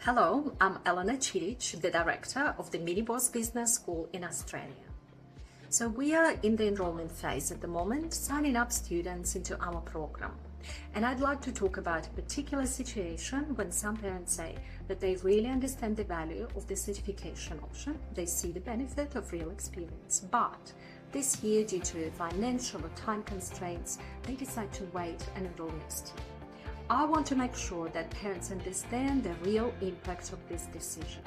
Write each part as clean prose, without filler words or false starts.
Hello, I'm Elena Chidic, the director of the Mini Boss Business School in Australia. So we are in the enrollment phase at the moment, signing up students into our program. And I'd like to talk about a particular situation when some parents say that they really understand the value of the certification option. They see the benefit of real experience. But this year, due to financial or time constraints, they decide to wait and enroll next year. I want to make sure that parents understand the real impact of this decision.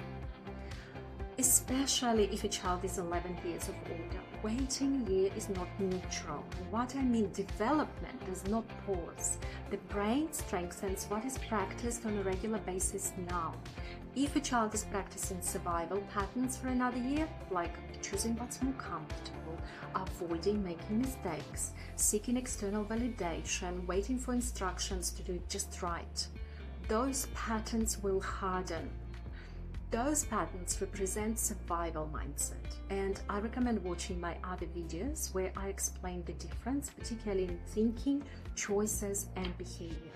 Especially if a child is 11 years of older, waiting a year is not neutral. What I mean, development does not pause. The brain strengthens what is practiced on a regular basis now. If a child is practicing survival patterns for another year, like choosing what's more comfortable, avoiding making mistakes, seeking external validation, waiting for instructions to do it just right, those patterns will harden. Those patterns represent survival mindset, and I recommend watching my other videos where I explain the difference, particularly in thinking, choices, and behavior.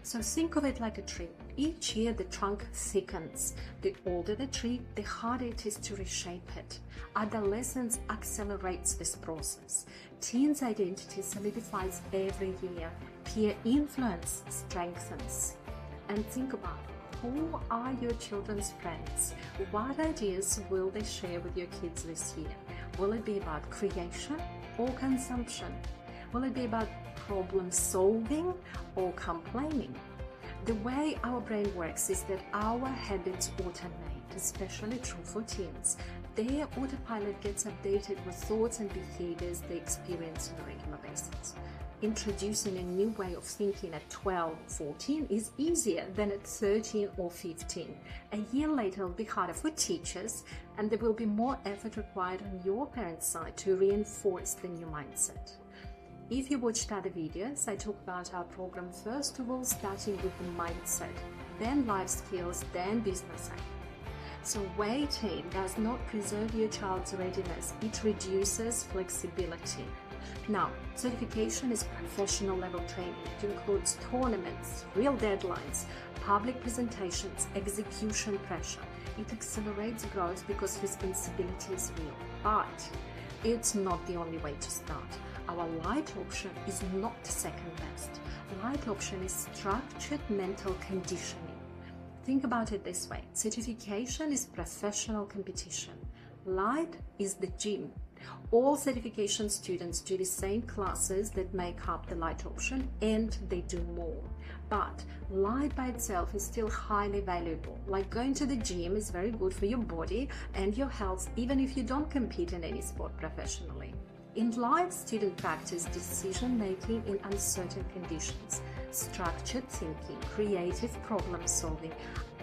So think of it like a tree. Each year the trunk thickens. The older the tree, the harder it is to reshape it. Adolescence accelerates this process. Teens' identity solidifies every year. Peer influence strengthens. And think about it. Who are your children's friends? What ideas will they share with your kids this year? Will it be about creation or consumption? Will it be about problem solving or complaining? The way our brain works is that our habits automate, especially true for teens. Their autopilot gets updated with thoughts and behaviors they experience on a regular basis. Introducing a new way of thinking at 12, 14 is easier than at 13 or 15. A year later, it will be harder for teachers, and there will be more effort required on your parents' side to reinforce the new mindset. If you watched other videos, I talk about our program first of all starting with the mindset, then life skills, then business acumen. So waiting does not preserve your child's readiness, it reduces flexibility. Now, certification is professional level training. It includes tournaments, real deadlines, public presentations, execution pressure. It accelerates growth because responsibility is real. But it's not the only way to start. Our light option is not the second best. Light option is structured mental conditioning. Think about it this way. Certification is professional competition. Light is the gym. All certification students do the same classes that make up the light option, and they do more. But light by itself is still highly valuable. Like going to the gym is very good for your body and your health, even if you don't compete in any sport professionally. In light, students practice decision-making in uncertain conditions, structured thinking, creative problem-solving,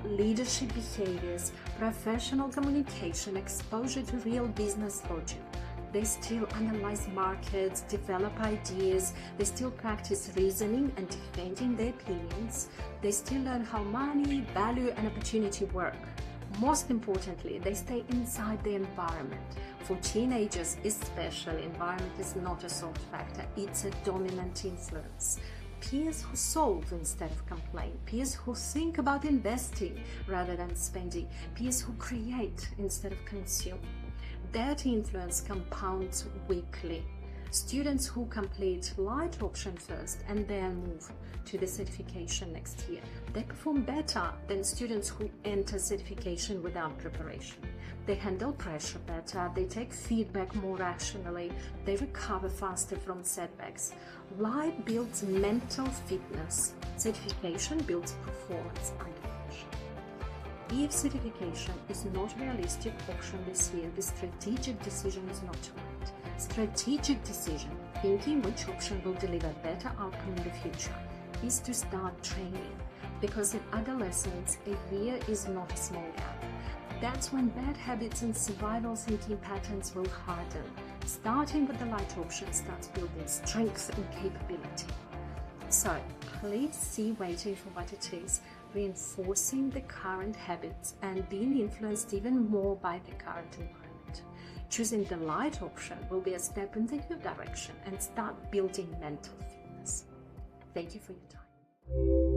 leadership behaviors, professional communication, exposure to real business logic. They still analyze markets, develop ideas, they still practice reasoning and defending their opinions. They still learn how money, value, and opportunity work. Most importantly, they stay inside the environment. For teenagers especially, environment is not a soft factor, it's a dominant influence. Peers who solve instead of complain, peers who think about investing rather than spending, peers who create instead of consume. That influence compounds weekly. Students who complete light option first and then move to the certification next year, they perform better than students who enter certification without preparation. They handle pressure better, they take feedback more rationally, they recover faster from setbacks. Light builds mental fitness, certification builds performance under pressure. If certification is not a realistic option this year, the strategic decision is not to wait. Strategic decision, thinking which option will deliver better outcome in the future, is to start training. Because in adolescence, a year is not a small gap. That's when bad habits and survival thinking patterns will harden. Starting with the light option starts building strength and capability. So please see waiting for what it is, reinforcing the current habits and being influenced even more by the current environment. Choosing the light option will be a step in the new direction and start building mental fitness. Thank you for your time.